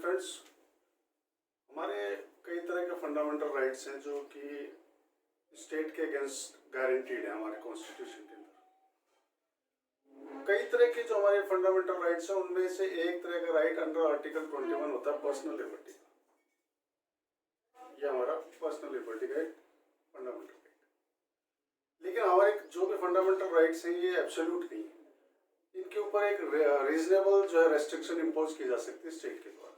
Friends, हमारे कई तरह के फंडामेंटल राइट्स हैं जो कि स्टेट के अगेंस्ट गारंटीड है हमारे कॉन्स्टिट्यूशन के अंदर। कई तरह के जो हमारे फंडामेंटल राइट्स हैं उनमें से एक तरह का राइट अंडर आर्टिकल 21 होता है पर्सनल लिबर्टी का। यह हमारा पर्सनल लिबर्टी का एक फंडामेंटल राइट। लेकिन हमारे जो भी फंडामेंटल राइट्स हैं ये एब्सोल्यूट नहीं है। इनके ऊपर एक रीजनेबल जो है रेस्ट्रिक्शन इम्पोज की जा सकती है स्टेट के द्वारा।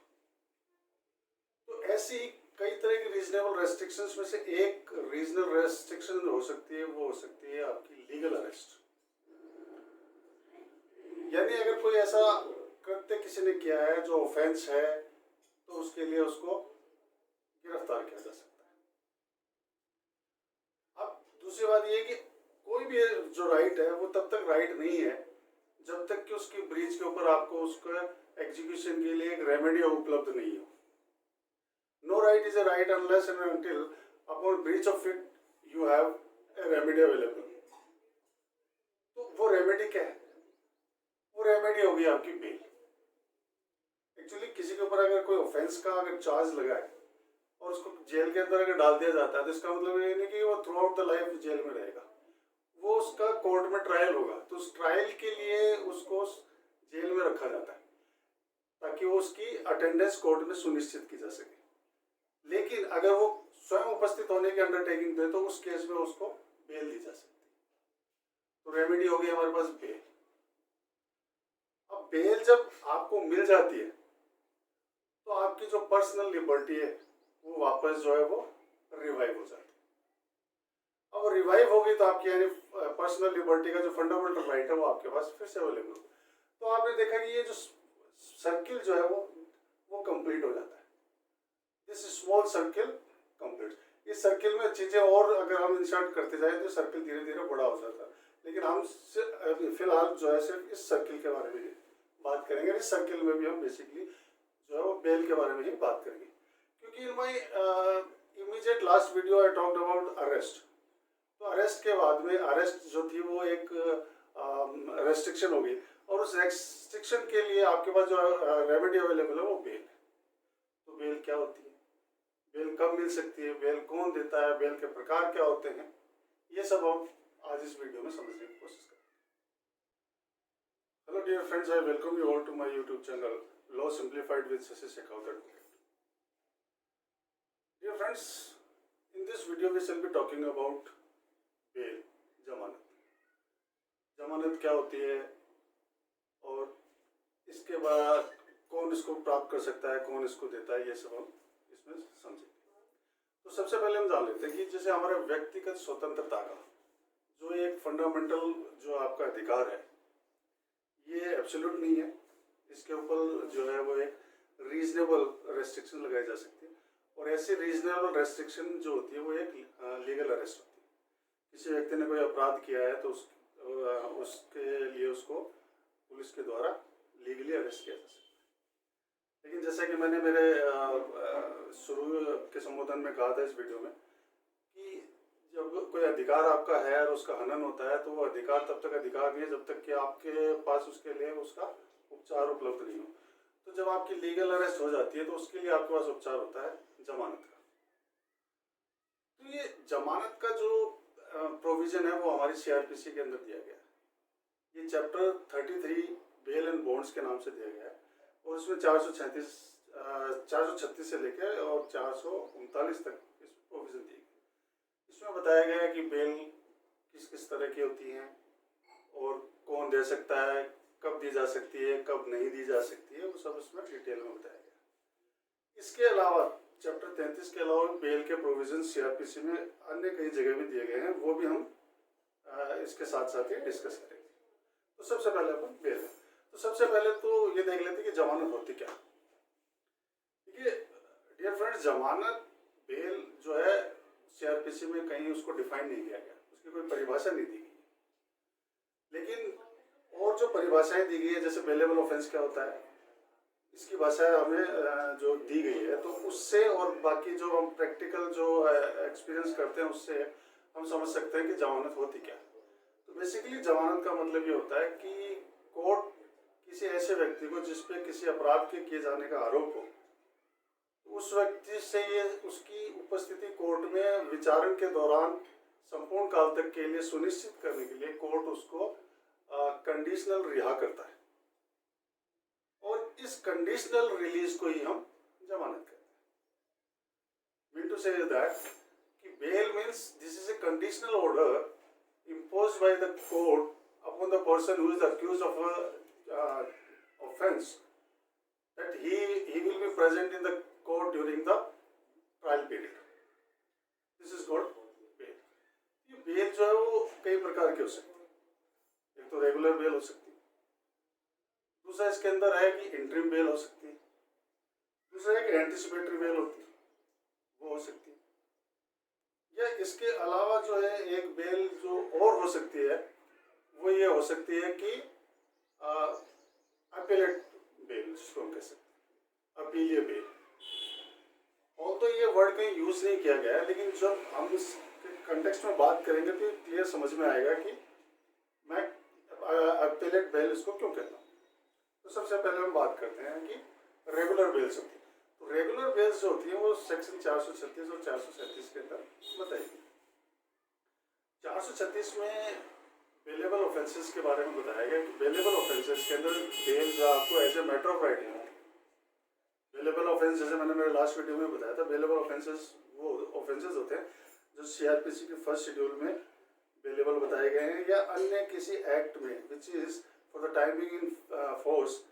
तो ऐसी कई तरह की रीजनेबल रेस्ट्रिक्शंस में से एक रीजनल रेस्ट्रिक्शन हो सकती है वो हो सकती है आपकी लीगल अरेस्ट। यानी अगर कोई ऐसा कृत्य किसी ने किया है जो ऑफेंस है तो उसके लिए उसको गिरफ्तार किया जा सकता है। अब दूसरी बात यह कि कोई भी जो राइट है वो तब तक राइट नहीं है जब तक कि उसकी ब्रीच के ऊपर आपको उसको एग्जीक्यूशन के लिए एक रेमेडी उपलब्ध नहीं हो। No right is a right unless and until upon breach of it you have a remedy available. तो वो रेमेडी क्या है? वो रेमेडी होगी आपकी बेल। एक्चुअली किसी के ऊपर अगर कोई ऑफेंस का अगर चार्ज लगा है और उसको जेल के अंदर अगर डाल दिया जाता है तो इसका मतलब ये नहीं कि वो throughout the life jail में रहेगा। वो उसका कोर्ट में ट्रायल होगा तो उस ट्रायल के लिए उसको जेल में रखा जाता है ताकि वो उसकी अटेंडेंस कोर्ट में सुनिश्चित की जा सके। लेकिन अगर वो स्वयं उपस्थित होने की अंडरटेकिंग दे तो उस केस में उसको बेल दी जा सकती है। तो रेमेडी होगी हमारे पास बेल। अब बेल जब आपको मिल जाती है तो आपकी जो पर्सनल लिबर्टी है वो वापस जो है वो रिवाइव हो जाती है। अब वो रिवाइव होगी तो आपकी यानी पर्सनल लिबर्टी का जो फंडामेंटल राइट है वो आपके पास फिर से अवेलेबल होगा। तो आपने देखा कि ये जो सर्किल जो है वो कंप्लीट हो जाता है। This small circle complete. इस सर्किल में चीजें और अगर हम इंसर्ट करते जाए तो सर्किल धीरे धीरे बड़ा हो जाता है। लेकिन हम फिलहाल जो है सिर्फ इस सर्किल के बारे में बात करेंगे। इस सर्किल में भी हम बेसिकली जो है वो बेल के बारे में ही बात करेंगे क्योंकि in my immediate last video I talked about arrest. तो अरेस्ट के बाद में अरेस्ट जो थी वो एक रेस्ट्रिक्शन हो गई और उस रेस्ट्रिक्शन के लिए आपके पास जो रेमेडी अवेलेबल है वो बेल है। तो बेल क्या होती है, बेल कब मिल सकती है, बेल कौन देता है, बेल के प्रकार क्या होते हैं, ये सब हम आज इस वीडियो में समझने की कोशिश करेंगे। Hello dear friends, I welcome you all to my YouTube channel law simplified with Shashi Shekhawat advocate. Dear friends, in this video we shall be talking about bail, जमानत। जमानत क्या होती है और इसके बाद कौन इसको प्राप्त कर सकता है, कौन इसको देता है, ये सब हम इसमें समझेंगे। तो सबसे पहले हम जान लेते हैं कि जैसे हमारे व्यक्तिगत स्वतंत्रता का जो एक फंडामेंटल जो आपका अधिकार है ये एब्सोल्यूट नहीं है। इसके ऊपर जो है वो एक रीजनेबल रेस्ट्रिक्शन लगाई जा सकती है और ऐसी रीजनेबल रेस्ट्रिक्शन जो होती है वो एक लीगल अरेस्ट होती है। किसी व्यक्ति ने कोई अपराध किया है तो उसके लिए उसको पुलिस के द्वारा लीगली अरेस्ट किया जा सकता है। लेकिन जैसा कि मैंने मेरे शुरू के संबोधन में कहा था इस वीडियो में कि जब कोई अधिकार आपका है और उसका हनन होता है तो वो अधिकार तब तक अधिकार नहीं है जब तक कि आपके पास उसके लिए उसका उपचार उपलब्ध नहीं हो। तो जब आपकी लीगल अरेस्ट हो जाती है तो उसके लिए आपके पास उपचार होता है जमानत का। तो ये जमानत का जो प्रोविजन है वो हमारी सीआरपीसी के अंदर दिया गया है। ये चैप्टर 33 बेल एंड बॉन्ड्स के नाम से दिया गया है और इसमें 436 से लेकर और 439 तक इस प्रोविजन दी गई। इसमें बताया गया है कि बेल किस किस तरह की होती हैं और कौन दे सकता है, कब दी जा सकती है, कब नहीं दी जा सकती है, वो सब इसमें डिटेल में बताया गया। इसके अलावा चैप्टर 33 के अलावा बेल के प्रोविजन सीआरपीसी में अन्य कई जगह भी दिए गए हैं, वो भी हम इसके साथ साथ ही डिस्कस करेंगे। तो सबसे पहले अपन बेल है। तो सबसे पहले तो ये देख लेते हैं कि जमानत होती क्या। देखिए डियर फ्रेंड्स, जमानत बेल जो है सीआरपीसी में कहीं उसको डिफाइन नहीं किया गया, उसकी कोई परिभाषा नहीं दी गई। लेकिन और जो परिभाषाएं दी गई है जैसे बेलेबल ऑफेंस क्या होता है इसकी भाषा हमें जो दी गई है तो उससे और बाकी जो हम प्रैक्टिकल जो एक्सपीरियंस करते हैं उससे हम समझ सकते हैं कि जमानत होती क्या। तो बेसिकली जमानत का मतलब ये होता है कि कोर्ट किसी ऐसे व्यक्ति को जिस पे किसी अपराध के किए जाने का आरोप हो उस व्यक्ति से ये उसकी उपस्थिति कोर्ट में विचारण के दौरान संपूर्ण काल तक के लिए सुनिश्चित करने के लिए कोर्ट उसको कंडीशनल रिहा करता है, और इस कंडीशनल रिलीज को ही हम जमानत कहते हैं। मीन टू से दैट कि bail means this is a conditional order imposed by the court upon the person who is accused of a offense, that he will be present in the court during the trial period. This is called bail. ये bell जो है वो कई प्रकार की हो सकती है। एक तो रेगुलर बेल हो सकती है, दूसरा इसके अंदर है कि इंटरिम बेल हो सकती है, दूसरा है कि एंटीसिपेटरी बेल होती है, वो हो सकती है। या इसके अलावा जो है एक बेल जो और हो सकती है वो ये हो सकती है कि अपीलेट बेल, जिसको हम कह सकते हैं अपीलीय बेल। और तो ये वर्ड कहीं यूज नहीं किया गया है, लेकिन जब हम इस कंटेक्स्ट में बात करेंगे तो क्लियर समझ में आएगा कि मैं अपीलेट बेल इसको क्यों कहता हूँ। तो सबसे पहले हम बात करते हैं कि रेगुलर बेल्स होती है। तो रेगुलर बेल्स जो होती है वो सेक्शन 436 और 437 के अंदर बताएगी। 436 में बेलेबल ऑफेंसेस के बारे में बताया गया कि बेलेबल ऑफेंसेस के अंदर बेल जो आपको as a matter of right है। बेलेबल ऑफेंस जैसे मैंने मेरे लास्ट वीडियो में बताया था, बेलेबल ऑफेंसेस वो ऑफेंसेस होते हैं जो सीआरपीसी के फर्स्ट शेड्यूल में बेलेबल बताए गए हैं, या अन्य किसी एक्ट में which is for the time being in force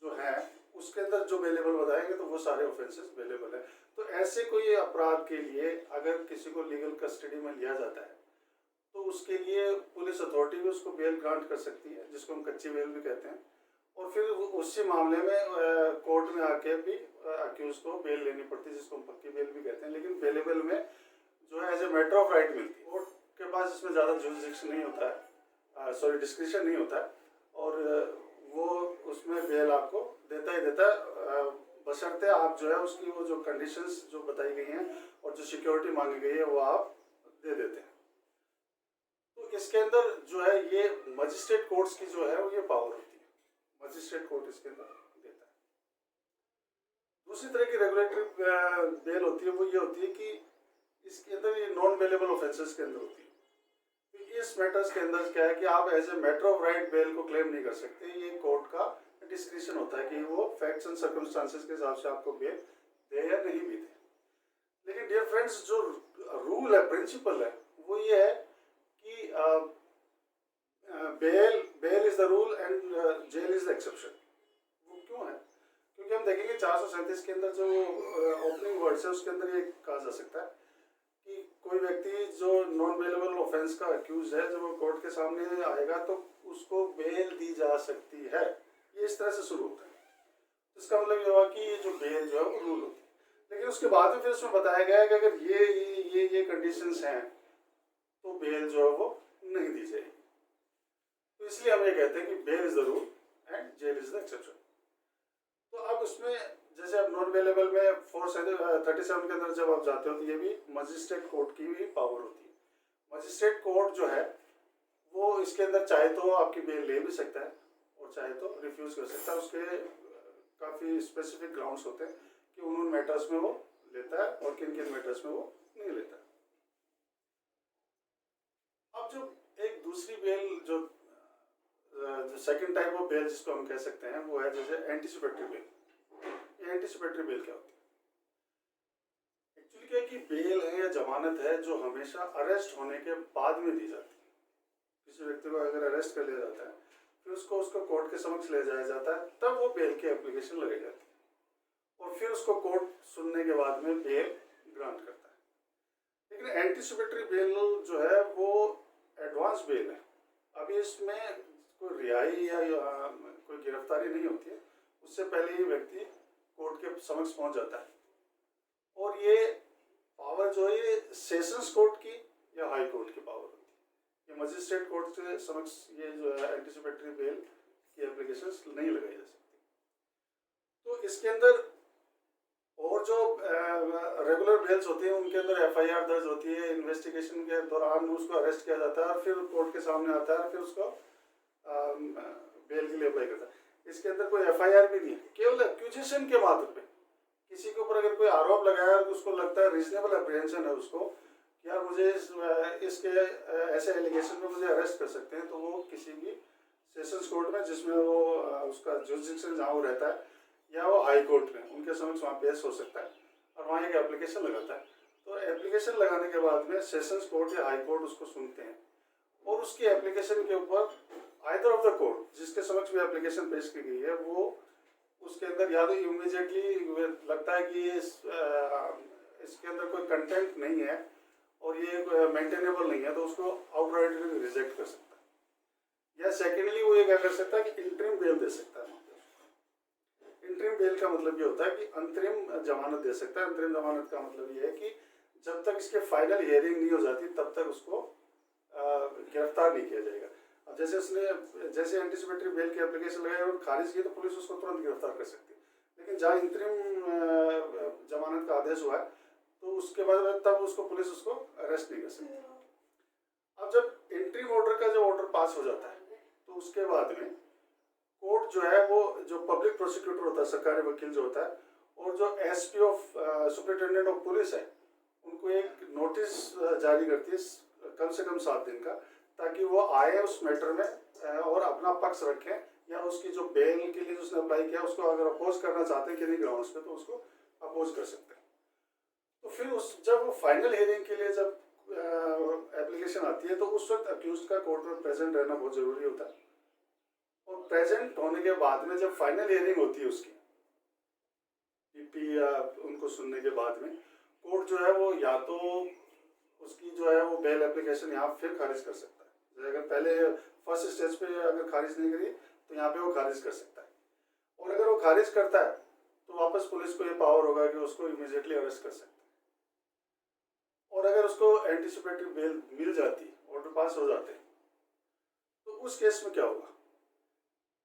जो है उसके अंदर जो बेलेबल बताएंगे तो वो सारे ऑफेंसेस बेलेबल है। तो ऐसे कोई अपराध के लिए अगर किसी को लीगल कस्टडी में लिया जाता है तो उसके लिए पुलिस अथॉरिटी भी उसको बेल ग्रांट कर सकती है, जिसको हम कच्ची बेल भी कहते हैं। और फिर उसी मामले में कोर्ट में आके भी अक्यूज को बेल लेनी पड़ती है, जिसको हम पक्की बेल भी कहते हैं। लेकिन बेलेबल में जो है as a matter of right मिलती है। कोर्ट के पास इसमें ज़्यादा जुरिसडिक्शन नहीं होता है, सॉरी डिस्क्रिशन नहीं होता है, और वो उसमें बेल आपको देता ही देता है, बशर्ते आप जो है उसकी वो जो कंडीशंस जो बताई गई हैं और जो सिक्योरिटी मांगी गई है वो आप दे देते हैं। तो इसके अंदर जो है ये मजिस्ट्रेट कोर्ट्स की जो है वो ये पावर होती है, मजिस्ट्रेट कोर्ट इसके अंदर देता है। दूसरी तरह की रेगुलेटरी बेल होती है वो ये होती है कि इसके अंदर ये नॉन बेलेबल ऑफेंसेस के अंदर होती है। तो इस मैटर्स के अंदर क्या है कि आप as a matter of right bail को क्लेम नहीं कर सकते, ये कोर्ट का डिस्क्रिशन होता है कि वो फैक्ट्स एंड सर्कमस्टांसेस के हिसाब से आपको बेल दे या नहीं भी दे। लेकिन डियर फ्रेंड्स, जो रूल है, प्रिंसिपल है, वो ये है कि bail is the rule and jail is the exception. वो क्यों है? क्योंकि हम देखेंगे 437 के अंदर जो ओपनिंग वर्ड्स है उसके अंदर ये कहा जा सकता है कि कोई व्यक्ति जो नॉन बेलेबल ऑफेंस का अक्यूज है, जब वो कोर्ट के सामने आएगा तो उसको बेल दी जा सकती है। ये इस तरह से शुरू होता है। इसका मतलब ये हुआ कि ये जो बेल जो है वो रूल होती है। लेकिन उसके बाद में फिर उसमें बताया गया है कि अगर ये कंडीशंस हैं तो बेल जो है वो नहीं दी जाएगी। तो इसलिए हम ये कहते हैं कि bail is the rule and jail is the exception. तो अब उसमें जैसे अब नॉन बेलेबल में 437 के अंदर जब आप जाते हो तो ये भी मजिस्ट्रेट कोर्ट की भी पावर होती है। मजिस्ट्रेट कोर्ट जो है वो इसके अंदर चाहे तो आपकी बेल ले भी सकता है और चाहे तो रिफ्यूज कर सकता है। उसके काफ़ी स्पेसिफिक ग्राउंड्स होते हैं कि उन मैटर्स में वो लेता है और किन किन मैटर्स में वो नहीं लेता। अब जो एक दूसरी बेल जो सेकंड टाइप ऑफ बेल जिसको हम कह सकते हैं वो है जैसे एंटीसिपेटरी बेल। ये एंटीसिपेटरी बेल क्या होती है? एक्चुअली क्या है कि बेल है या जमानत है जो हमेशा अरेस्ट होने के बाद में दी जाती है। किसी व्यक्ति को अगर अरेस्ट कर लिया जाता है फिर उसको कोर्ट के समक्ष ले जाया जाता है, तब वो बेल की एप्लीकेशन लगाई जाती है और फिर उसको कोर्ट सुनने के बाद में बेल ग्रांट करता है। लेकिन एंटीसिपेटरी बेल जो है वो एडवांस बेल है। अभी इसमें कोई रिहाई या कोई गिरफ्तारी नहीं होती है, उससे पहले ही व्यक्ति कोर्ट के समक्ष पहुंच जाता है। और ये पावर जो है ये सेशंस कोर्ट की या हाई कोर्ट की पावर होती है। ये मजिस्ट्रेट कोर्ट के समक्ष ये जो है एंटीसिपेटरी बेल की एप्लीकेशंस नहीं लगाई जा सकती। तो इसके अंदर और जो रेगुलर बेल्स होती हैं उनके अंदर एफआईआर दर्ज होती है, इन्वेस्टिगेशन के दौरान उसको अरेस्ट किया जाता है और फिर कोर्ट के सामने आता है और फिर उसको बेल के लिए अप्लाई करता है। इसके अंदर कोई एफआईआर भी नहीं है, केवल एक्यूजेशन के मात्र पे किसी के ऊपर अगर कोई आरोप लगाया और उसको लगता है रीजनेबल अप्रीहेंशन है उसको कि यार मुझे इसके ऐसे एलिगेशन में मुझे अरेस्ट कर सकते हैं, तो वो किसी भी सेशंस कोर्ट में जिसमें वो उसका जुरिसडिक्शन जहाँ वो रहता है या वो हाई कोर्ट में उनके समक्ष वहाँ पेश हो सकता है और वहाँ एक एप्लीकेशन लगाता है। तो एप्लीकेशन लगाने के बाद में सेशंस कोर्ट या हाई कोर्ट उसको सुनते हैं और उसकी एप्लीकेशन के ऊपर आइदर ऑफ द कोर्ट जिसके समक्ष भी एप्लीकेशन पेश की गई है वो उसके अंदर या तो इमीडिएटली लगता है कि इसके अंदर कोई कंटेंट नहीं है और ये मेंटेनेबल नहीं है, तो उसको आउटराइटली रिजेक्ट कर सकता है। या सेकेंडली वो ये क्या कर सकता है कि इंटरिम बेल दे सकता है। इंटरिम बेल का मतलब ये होता है कि अंतरिम जमानत दे सकता है। अंतरिम जमानत का मतलब ये है कि जब तक इसके फाइनल हियरिंग नहीं हो जाती तब तक उसको गिरफ्तार नहीं किया जाएगा। अब जैसे एंटीसिपेटरी बेल की एप्लीकेशन लगाई और खारिज की तो पुलिस उसको तुरंत गिरफ्तार कर सकती है, लेकिन जहाँ इंतरिम जमानत का आदेश हुआ है तो उसके बाद तब उसको पुलिस उसको अरेस्ट नहीं कर सकती। अब जब इंटरिम ऑर्डर का जो ऑर्डर पास हो जाता है तो उसके बाद में कोर्ट जो है वो जो पब्लिक प्रोसिक्यूटर होता है, सरकारी वकील जो होता है, और जो SP of superintendent of police है उनको एक नोटिस जारी करती है कम से कम 7 दिन का, ताकि वो आए उस मैटर में और अपना पक्ष रखें या उसकी जो बेल के लिए उसने अप्लाई किया उसको अगर अपोज करना चाहते हैं किसी ग्राउंड्स पे तो उसको अपोज कर सकते हैं। तो फिर जब वो फाइनल हियरिंग के लिए जब एप्लीकेशन आती है तो उस वक्त अक्यूज्ड का कोर्ट में प्रेजेंट रहना बहुत जरूरी होता है। और प्रेजेंट होने के बाद में जब फाइनल हियरिंग होती है उसकी पीपी या उनको सुनने के बाद में कोर्ट जो है वो या तो उसकी जो है वो बेल एप्लीकेशन यहाँ फिर खारिज कर सकता है। अगर पहले फर्स्ट स्टेज पे अगर खारिज नहीं करी तो यहाँ पे वो खारिज कर सकता है, और अगर वो खारिज करता है तो वापस पुलिस को ये पावर होगा कि उसको इमीडिएटली अरेस्ट कर सकता है। और अगर उसको एंटीसिपेटरी बेल मिल जाती, ऑर्डर पास हो जाते, तो उस केस में क्या होगा?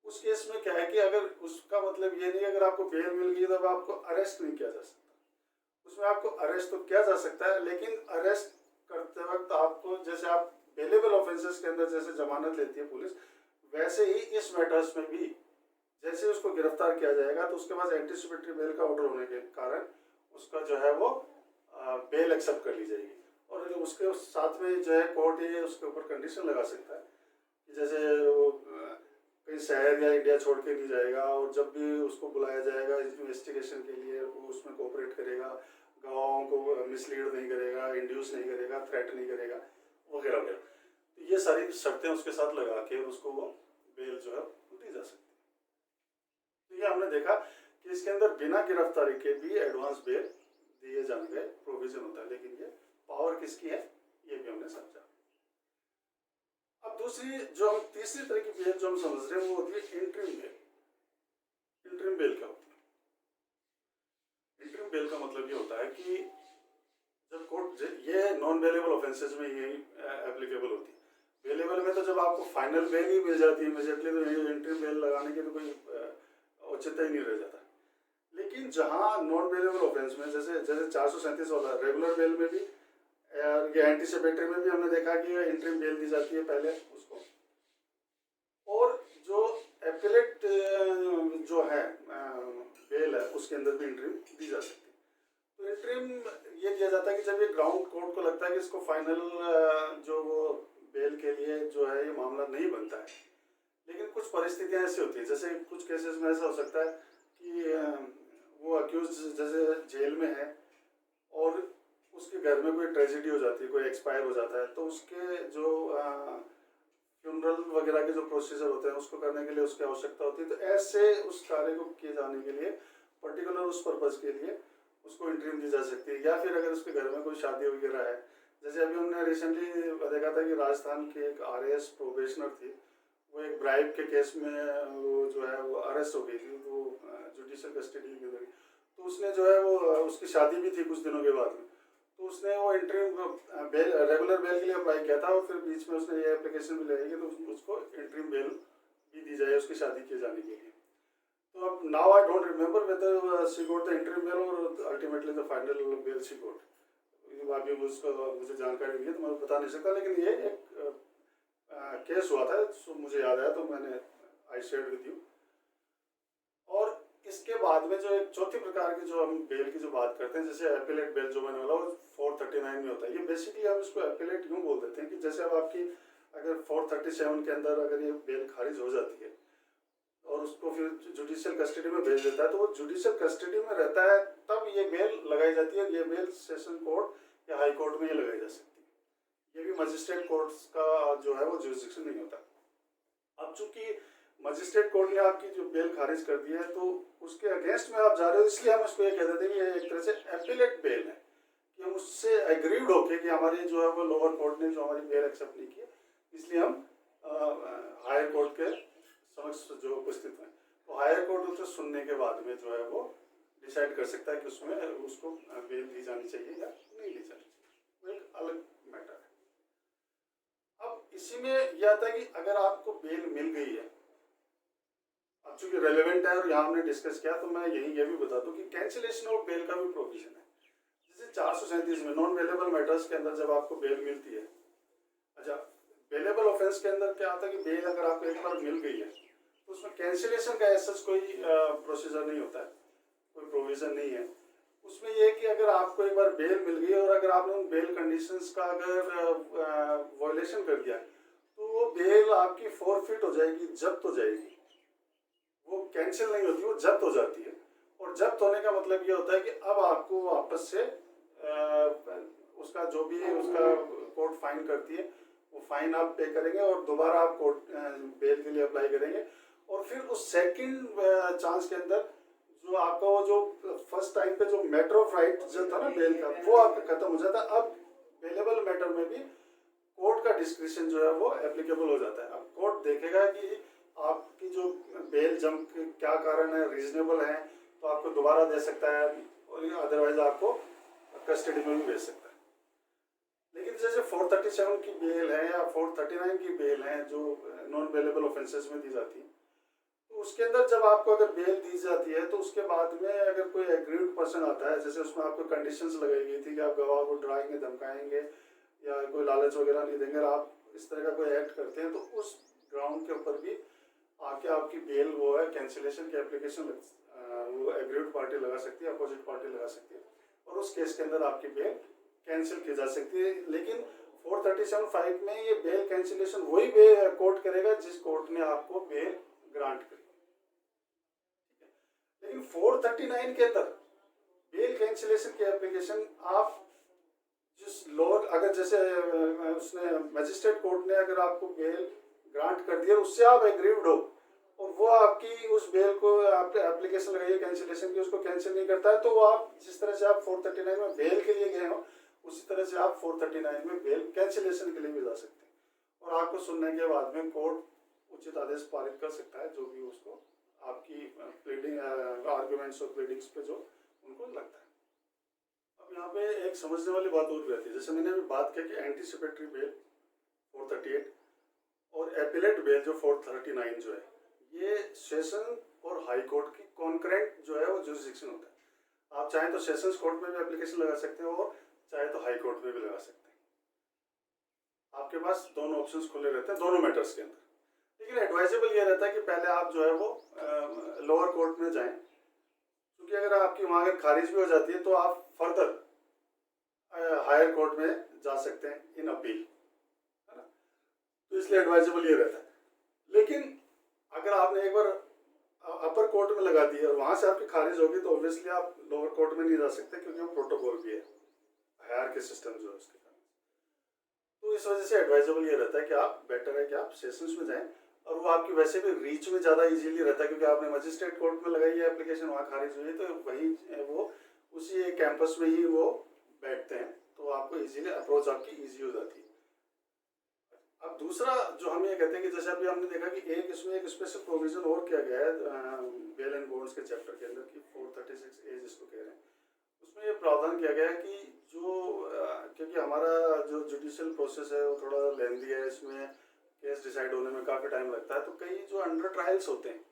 उस केस में क्या है कि अगर उसका मतलब ये नहीं अगर आपको बेल मिल गई तो आपको अरेस्ट नहीं किया जा सकता। उसमें आपको अरेस्ट तो किया जा सकता है, लेकिन अरेस्ट करते वक्त आपको जैसे आप बेलेबल ऑफेंसेस के अंदर जैसे जमानत लेती है पुलिस, वैसे ही इस मैटर्स में भी जैसे उसको गिरफ्तार किया जाएगा तो उसके पास एंटीसिपेटरी बेल का ऑर्डर होने के कारण उसका जो है वो बेल एक्सेप्ट कर ली जाएगी। और उसके साथ में जो है कोर्ट ये उसके ऊपर कंडीशन लगा सकता है कि जैसे वो कहीं शहर या इंडिया छोड़ के नहीं जाएगा, और जब भी उसको बुलाया जाएगा इन्वेस्टिगेशन के लिए वो उसमें कोऑपरेट करेगा, गवाहों को मिसलीड नहीं करेगा, इंड्यूस नहीं करेगा, थ्रेट नहीं करेगा, वगैरह वगैरह। तो ये सारी शर्तें उसके साथ लगा के उसको वो बेल जो है दी जा सकती है। तो ये हमने देखा कि इसके अंदर बिना गिरफ्तारी के भी एडवांस बेल दिए जाने का प्रोविजन होता है, लेकिन ये पावर किसकी है ये भी हमने समझा। अब दूसरी जो हम तीसरी तरह की बेल जो हम समझ रहे हैं वो होती है इंटरिम बेल। इंटरिम बेल क्या होती है? इंटरिम बेल का मतलब ये होता है कि जब कोर्ट ये नॉन बेलेबल ऑफेंसेस में ये एप्लीकेबल होती है। बेलेबल में तो जब आपको फाइनल बेल ही मिल जाती है इमीडिएटली, तो ये इंटरिम बेल लगाने की तो कोई औचित्य ही नहीं रह जाता। लेकिन जहाँ नॉन बेलेबल ऑफेंस में जैसे 437 वाला रेगुलर बेल में भी ये एंटीसिपेटरी में भी हमने देखा कि इंटरिम बेल दी जाती है पहले उसको, और जो एपिलेट जो है बेल है उसके अंदर भी इंटरिम दी जा सकती है। तो इंटरिम ये दिया जाता है कि जब ये ग्राउंड कोर्ट को लगता है कि इसको फाइनल जो वो बेल के लिए जो है ये मामला नहीं बनता है, लेकिन कुछ परिस्थितियाँ ऐसी होती है जैसे कुछ केसेस में ऐसा हो सकता है कि वो अक्यूज जैसे जेल में है और उसके घर में कोई ट्रेजेडी हो जाती है, कोई एक्सपायर हो जाता है, तो उसके जो फ्यूनरल वगैरह के जो प्रोसीजर होते हैं उसको करने के लिए उसकी आवश्यकता होती है। तो ऐसे उस कार्य को किए जाने के लिए पर्टिकुलर उस पर्पज़ के लिए उसको इंटरिम दी जा सकती है। या फिर अगर उसके घर में कोई शादी वगैरह है, जैसे अभी हमने रिसेंटली देखा था कि राजस्थान की एक RAS प्रोबेशनर थी, वो एक ब्राइब के केस में वो जो है वो अरेस्ट हो गई थी, वो जुडिशियल कस्टडी के अंदर। तो उसने जो है वो उसकी शादी भी थी कुछ दिनों के बाद में, तो उसने वो इंटरिम बेल रेगुलर बेल के लिए अप्लाई किया था, और फिर बीच में उसने ये एप्लीकेशन भी लगाई कि तो उसको इंटरिम बेल भी दी जाए उसकी शादी किए जाने के लिए। तो अब now I don't remember whether she got the interim bail और ultimately the final bail she got. अभी उसका मुझे जानकारी नहीं है तो मैं बता नहीं सकता, लेकिन ये एक केस हुआ था, सो मुझे याद आया तो मैंने आई शेयर्ड विद यू। और इसके बाद में जो एक चौथी प्रकार की जो हम बेल की जो बात करते हैं, जैसे एपिलेट बेल जो मैंने बोला वो 439 में होता है। ये बेसिकली हम इसको एपिलेट यूँ बोल देते हैं कि जैसे अब आपकी अगर 437 के अंदर अगर ये बेल खारिज हो जाती है और उसको फिर जुडिशियल कस्टडी में भेज देता है, तो वो जुडिशियल कस्टडी में रहता है तब ये बेल लगाई जाती है। ये बेल सेशन कोर्ट या हाई कोर्ट में ये लगाई जा सकती है। ये भी मजिस्ट्रेट कोर्ट का जो है वो जुरिस्डिक्शन नहीं होता। अब चूंकि मजिस्ट्रेट कोर्ट ने आपकी जो बेल खारिज कर दी है तो उसके अगेंस्ट में आप जा रहे हो, इसलिए हम उसको ये कह देते हैं कि ये एक तरह से एपिलेट बेल है, कि हम उससे एग्रीड होके कि हमारी जो है वो लोअर कोर्ट ने जो हमारी बेल एक्सेप्ट नहीं की, इसलिए हम हायर कोर्ट के समक्ष जो उपस्थित हैं, तो हायर कोर्ट उसे सुनने के बाद में जो है वो डिसाइड कर सकता है कि उसमें उसको बेल दी जानी चाहिए या नहीं दी जानी चाहिए। वो एक अलग मैटर है। अब इसी में यह आता है कि अगर आपको बेल मिल गई है, अब चूंकि रेलेवेंट है और यहाँ हमने डिस्कस किया, तो मैं ये भी बता दूं कि कैंसिलेशन ऑफ बेल का भी प्रोविजन है। जैसे 437 में नॉन वेलेबल मैटर्स के अंदर जब आपको बेल मिलती है, अच्छा वेलेबल ऑफेंस के अंदर क्या आता है कि बेल अगर आपको एक बार मिल गई है तो उसमें कैंसिलेशन का ऐसा कोई प्रोसीजर नहीं होता है, कोई प्रोविजन नहीं है। उसमें यह कि अगर आपको एक बार बेल मिल गई और अगर आपने उन बेल कंडीशंस का अगर वायलेशन कर दिया तो वो बेल आपकी फॉरफिट हो जाएगी, जब्त हो जाएगी। वो कैंसिल नहीं होती, वो जब्त हो जाती है। और जब्त होने का मतलब ये होता है कि अब आपको वापस से उसका जो भी उसका कोर्ट फाइन करती है वो फाइन आप पे करेंगे और दोबारा आप कोर्ट बेल के लिए अप्लाई करेंगे। और फिर उस सेकंड चांस के अंदर जो आपका वो जो फर्स्ट टाइम पे जो मैटर ऑफ राइट जो था ना बेल का, वो आपका खत्म हो जाता है। अब बेलेबल मैटर में भी कोर्ट का डिस्क्रिप्शन जो है वो एप्लीकेबल हो जाता है। अब कोर्ट देखेगा कि आपकी जो बेल जम क्या कारण है, रीजनेबल है, तो आपको दोबारा दे सकता है और अदरवाइज आपको कस्टडी में भी भेज सकता है। लेकिन जैसे 437 की बेल है या 439 की बेल है जो नॉन बेलेबल ऑफेंसेस में दी जाती है, तो उसके अंदर जब आपको अगर बेल दी जाती है तो उसके बाद में अगर कोई एग्रीड पर्सन आता है, जैसे उसमें आपको कंडीशंस लगाई गई थी कि आप गवाह को डराएंगे, धमकाएंगे या कोई लालच वगैरह नहीं देंगे, आप इस तरह का कोई एक्ट करते हैं, तो उस ग्राउंड के ऊपर भी आके आपकी बेल वो है कैंसिलेशन की एप्लीकेशन वो एग्रीड पार्टी लगा सकती है, अपोजिट पार्टी लगा सकती है और उस केस के अंदर आपकी बेल कैंसिल की जा सकती है। लेकिन 437(5) में ये बेल कैंसिलेशन वही कोर्ट करेगा जिस कोर्ट ने आपको बेल ग्रांट करी। लेकिन 439 के अंदर बेल कैंसिलेशन की एप्लीकेशन आप जिस लोअर अगर जैसे उसने मजिस्ट्रेट कोर्ट ने अगर आपको बेल ग्रांट कर दिया, उससे आप एग्रीड हो और वो आपकी उस बेल को आप एप्लीकेशन लगाई है कैंसिलेशन की, उसको कैंसिल नहीं करता है, तो वो आप जिस तरह से आप 439 में बेल के लिए गए हो उसी तरह से आप 439 में बेल कैंसिलेशन के लिए भी जा सकते हैं। और आपको सुनने के बाद में कोर्ट उचित आदेश पारित कर सकता है जो भी उसको आपकी प्लीडिंग आर्ग्यूमेंट्स और प्लीडिंग्स पे जो उनको लगता है। अब यहाँ पे एक समझने वाली बात और भी आती है, जैसे मैंने अभी बात की कि एंटीसिपेटरी बेल 438 और एपिलेट बेल जो 439 जो है, ये सेशन और हाई कोर्ट की कॉन्करेंट जो है वो जुरिस्डिक्शन होता है। आप चाहें तो सेशंस कोर्ट में भी एप्लीकेशन लगा सकते हो और चाहे तो हाई कोर्ट में भी लगा सकते हैं। आपके पास दोनों ऑप्शंस खुले रहते हैं दोनों मैटर्स के अंदर। लेकिन एडवाइजेबल ये रहता है कि पहले आप जो है वो लोअर कोर्ट में जाएं, क्योंकि अगर आपकी वहाँ अगर खारिज भी हो जाती है तो आप फर्दर हायर कोर्ट में जा सकते हैं इन अपील, है ना। तो इसलिए एडवाइजेबल ये रहता है। लेकिन अगर आपने एक बार अपर कोर्ट में लगा दी और वहाँ से आपकी खारिज होगी तो ऑब्वियसली आप लोअर कोर्ट में नहीं जा सकते, क्योंकि वो प्रोटोकॉल भी है, हायर के सिस्टम जो है उसके कारण। तो इस वजह से एडवाइजेबल ये रहता है कि आप बेटर है कि आप सेशंस में जाएं और वो आपकी वैसे भी रीच में ज़्यादा इजीली रहता है, क्योंकि आपने मजिस्ट्रेट कोर्ट में लगाई है एप्लीकेशन, वहाँ खारिज हुई है तो वहीं वो उसी कैंपस में ही वो बैठते हैं, तो आपको इजीली अप्रोच आपकी ईजी हो जाती है। अब दूसरा जो हम ये कहते हैं कि जैसे अभी हमने देखा कि एक इसमें एक स्पेशल प्रोविजन और किया गया है बेल एंड बॉन्ड्स के चैप्टर के अंदर कि 436A जिसको कह रहे हैं, उसमें ये प्रावधान किया गया है कि जो क्योंकि हमारा जो जुडिशियल प्रोसेस है वो थोड़ा लेंदी है, इसमें केस डिसाइड होने में काफ़ी टाइम लगता है, तो कई जो अंडर ट्रायल्स होते हैं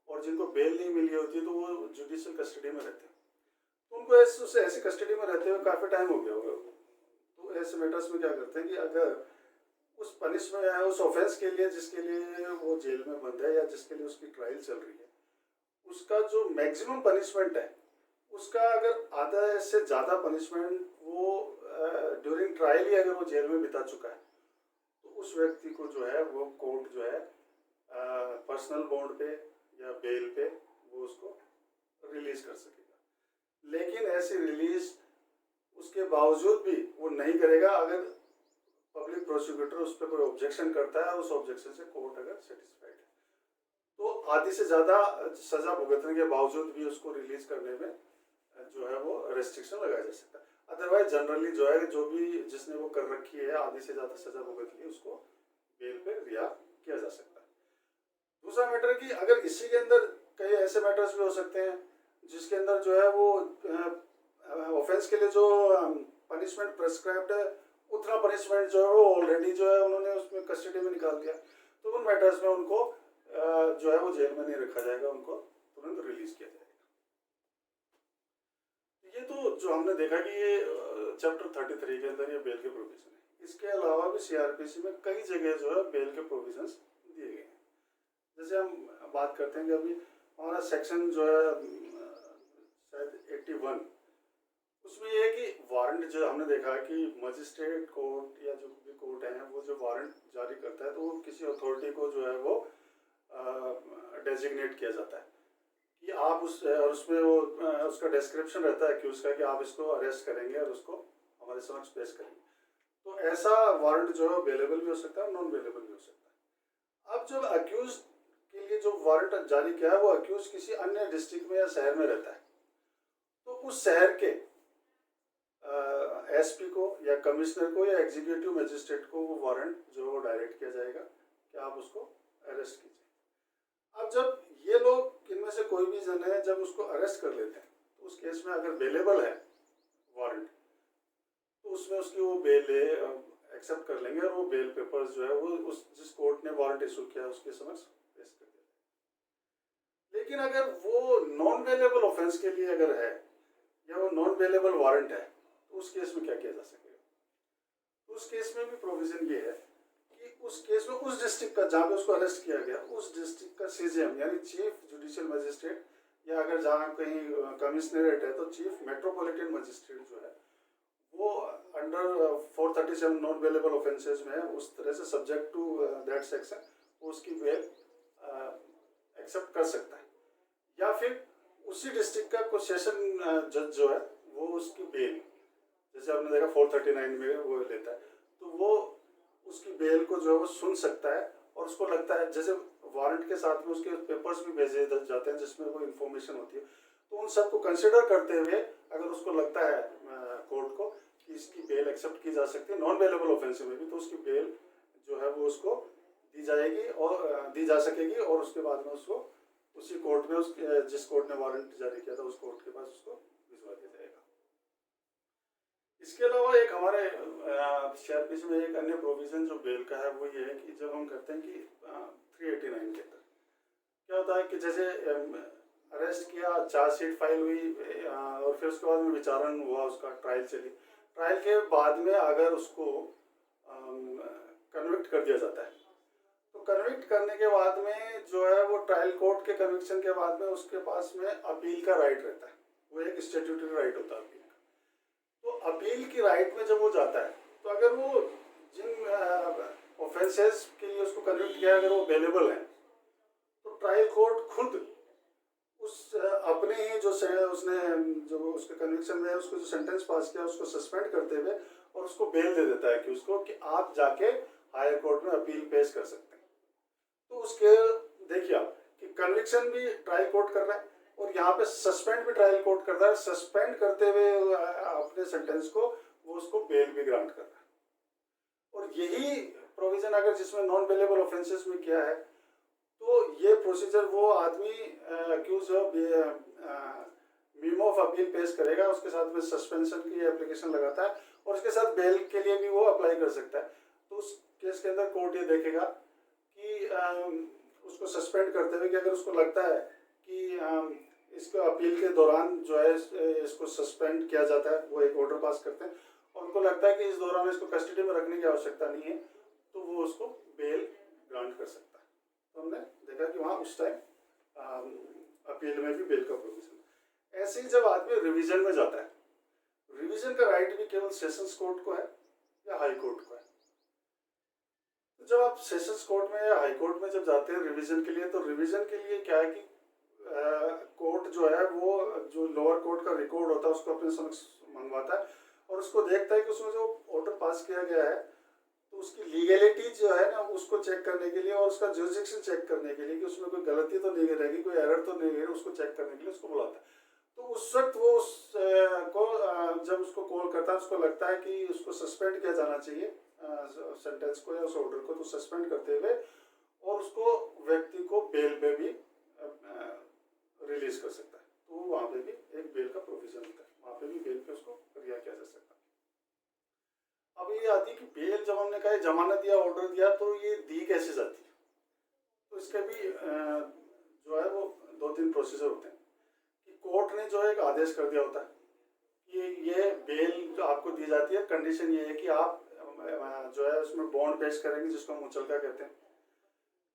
और जिनको बेल नहीं मिली होती है तो वो जुडिशियल कस्टडी में रहते हैं, तो उनको ऐसे कस्टडी में रहते हुए काफ़ी टाइम हो गया होगा। तो ऐसे मैटर्स में क्या करते हैं कि अगर उस पनिशमेंट उस ऑफेंस के लिए जिसके लिए वो जेल में बंद है या जिसके लिए उसकी ट्रायल चल रही है, उसका जो मैक्सिमम पनिशमेंट है उसका अगर आधा से ज़्यादा पनिशमेंट वो ड्यूरिंग ट्रायल ही अगर वो जेल में बिता चुका है तो उस व्यक्ति को जो है वो कोर्ट जो है पर्सनल बॉन्ड पे या बेल पे वो उसको रिलीज कर सकेगा। लेकिन ऐसी रिलीज उसके बावजूद भी वो नहीं करेगा अगर पब्लिक प्रोसिक्यूटर उस पर कोई ऑब्जेक्शन करता है और उस ऑब्जेक्शन से कोर्ट अगर सेटिस्फाइड है तो आधी से ज़्यादा सज़ा भुगतने के बावजूद भी उसको रिलीज करने में जो है वो रेस्ट्रिक्शन लगाया जा सकता है। अदरवाइज जनरली जो है जो भी जिसने वो कर रखी है आधी से ज़्यादा सज़ा भुगत ली उसको बेल पे रिहा किया जा सकता है। दूसरा मैटर कि अगर इसी के अंदर कई ऐसे मैटर्स भी हो सकते हैं जिसके अंदर जो है वो ऑफेंस के लिए जो पनिशमेंट प्रेस्क्राइब्ड है उतना पनिशमेंट जो है वो ऑलरेडी जो है उन्होंने उसमें कस्टडी में निकाल दिया तो उन मैटर्स में उनको जो है वो जेल में नहीं रखा जाएगा, उनको तुरंत रिलीज किया जाएगा। ये तो जो हमने देखा कि ये चैप्टर 33 के अंदर ये बेल के प्रोविजन है। इसके अलावा भी सीआरपीसी में कई जगह जो है बेल के प्रोविजंस दिए गए हैं। जैसे हम बात करते हैं कि अभी हमारा सेक्शन जो है शायद 81 उसमें ये है कि वारंट जो हमने देखा कि मजिस्ट्रेट कोर्ट या जो भी कोर्ट है वो जो वारंट जारी करता है तो वो किसी अथॉरिटी को जो है वो डेजिग्नेट किया जाता है कि आप उसमें वो उसका डिस्क्रिप्शन रहता है कि उसका कि आप इसको अरेस्ट करेंगे और उसको हमारे समक्ष पेश करेंगे। तो ऐसा वारंट जो है अवेलेबल भी हो सकता है, नॉन अवेलेबल भी हो सकता है। अब जब अक्यूज के लिए जो वारंट जारी किया है वो अक्यूज किसी अन्य डिस्ट्रिक्ट में या शहर में रहता है तो उस शहर के एसपी को या कमिश्नर को या एग्जीक्यूटिव मजिस्ट्रेट को वो वारंट जो है वो डायरेक्ट किया जाएगा कि आप उसको अरेस्ट कीजिए। अब जब ये लोग इनमें से कोई भी जन है जब उसको अरेस्ट कर लेते हैं तो उस केस में अगर अवेलेबल है वारंट तो उसमें उसकी वो बेल एक्सेप्ट कर लेंगे और वो बेल पेपर्स जो है वो उस जिस कोर्ट ने वारंट इशू किया उसके समक्ष पेश कर दिया। लेकिन अगर वो नॉन अवेलेबल ऑफेंस के लिए अगर है या वो नॉन अवेलेबल वारंट है तो उस केस में क्या किया जा सकेगा? तो उस केस में भी प्रोविजन ये है कि उस केस में उस डिस्ट्रिक्ट का जहाँ पे उसको अरेस्ट किया गया उस डिस्ट्रिक्ट का सीजीएम यानी चीफ जुडिशियल मजिस्ट्रेट या अगर जहाँ कहीं कमिश्नरेट है तो चीफ मेट्रोपॉलिटन मजिस्ट्रेट जो है वो अंडर 437 नॉन अवेलेबल ऑफेंसेस में उस तरह से सब्जेक्ट टू दैट सेक्शन उसकी बेल एक्सेप्ट कर सकता है या फिर उसी डिस्ट्रिक्ट का कुछ सेशन जज जो है वो उसकी बेल जैसे आपने देखा 439 में वो लेता है तो वो उसकी बेल को जो है वो सुन सकता है और उसको लगता है जैसे वारंट के साथ में उसके पेपर्स भी भेजे जाते हैं जिसमें वो इन्फॉर्मेशन होती है तो उन सबको कंसिडर करते हुए अगर उसको लगता है कोर्ट को कि इसकी बेल एक्सेप्ट की जा सकती है नॉन अवेलेबल ऑफेंस में भी तो उसकी बेल जो है वो उसको दी जाएगी और दी जा सकेगी और उसके बाद में उसको उसी कोर्ट में उस जिस कोर्ट ने वारंट जारी किया था उस कोर्ट के पास उसको भिजवा दिया जाएगा। इसके अलावा एक हमारे सीआरपीसी में एक अन्य प्रोविजन जो बेल का है वो ये है कि जब हम करते हैं कि 389 के अंदर क्या होता है कि जैसे अरेस्ट किया चार्जशीट फाइल हुई और फिर उसके बाद में विचारण हुआ उसका ट्रायल चली ट्रायल के बाद में अगर उसको कन्विक्ट कर दिया जाता है तो कन्विक्ट करने के बाद में जो है वो ट्रायल कोर्ट के कन्विक्शन के बाद में उसके पास में अपील का राइट रहता है। वो एक स्टैट्यूटरी राइट होता है अपील का। तो अपील की राइट में जब वो जाता है तो अगर वो जिन ऑफेंसेस के लिए उसको कन्विक्ट किया अगर वो अवेलेबल है तो ट्रायल कोर्ट खुद उस अपने ही जो उसने जो उसके कन्विक्शन में उसको जो सेंटेंस पास किया उसको सस्पेंड करते हुए और उसको बेल दे देता है कि उसको कि आप जाके हायर कोर्ट में अपील पेश कर सकते हैं। तो उसके देखिए आप कि कन्विक्शन भी ट्रायल कोर्ट कर रहा है और यहाँ पे सस्पेंड भी ट्रायल कोर्ट कर रहा है। सस्पेंड करते हुए अपने सेंटेंस को वो उसको बेल भी ग्रांट कर रहा है। और यही प्रोविजन अगर जिसमें नॉन बेलेबल ऑफेंसेस में किया है तो ये प्रोसीजर वो आदमी अक्यूज मीमो ऑफ अपील पेश करेगा उसके साथ में सस्पेंशन की एप्लीकेशन लगाता है और उसके साथ बेल के लिए भी वो अप्लाई कर सकता है। तो उस केस के अंदर कोर्ट ये देखेगा कि उसको सस्पेंड करते हुए कि अगर उसको लगता है कि इसको अपील के दौरान जो है इसको सस्पेंड किया जाता है वो एक ऑर्डर पास करते हैं और उनको लगता है कि इस दौरान इसको कस्टडी में रखने की आवश्यकता नहीं है तो वो उसको बेल ग्रांट कर सकता है। तो हमने देखा कि वहाँ उस टाइम अपील में भी बेल का प्रोविजन। ऐसे ही जब आदमी रिवीजन में जाता है, रिवीजन का राइट भी केवल सेशंस कोर्ट को है या हाई कोर्ट को है। तो जब आप सेशंस कोर्ट में या हाई कोर्ट में जब जाते हैं रिवीजन के लिए, तो रिवीजन के लिए क्या है कि कोर्ट जो है वो जो लोअर कोर्ट का रिकॉर्ड होता है उसको अपने समक्ष मंगवाता है और उसको देखता है कि उसमें जो ऑर्डर पास किया गया है तो उसकी लीगलिटी जो है ना उसको चेक करने के लिए और उसका जुरिडिक्शन चेक करने के लिए कि उसमें कोई गलती तो नहीं रहेगी, कोई एरर तो नहीं है, उसको चेक करने के लिए उसको बुलाता है। तो उस वक्त वो जब उसको कॉल करता है उसको लगता है कि उसको सस्पेंड किया जाना चाहिए सेंटेंस को या उस ऑर्डर को, तो सस्पेंड करते हुए और उसको व्यक्ति को बेल पे भी रिलीज कर सकता है। तो वहाँ पे भी एक बेल का प्रोविजन होता है, वहाँ पे भी बेल पे उसको रिहा किया जा सकता है। अब ये आती है कि बेल जब हमने कहा जमानत या ऑर्डर दिया तो ये दी कैसे जाती है, तो इसके भी जो है वो 2-3 प्रोसीजर होते हैं कि कोर्ट ने जो एक आदेश कर दिया होता है कि ये बेल जो आपको दी जाती है, कंडीशन ये है कि आप जो है उसमें बॉन्ड पेश करेंगे जिसको मुचलका कहते हैं।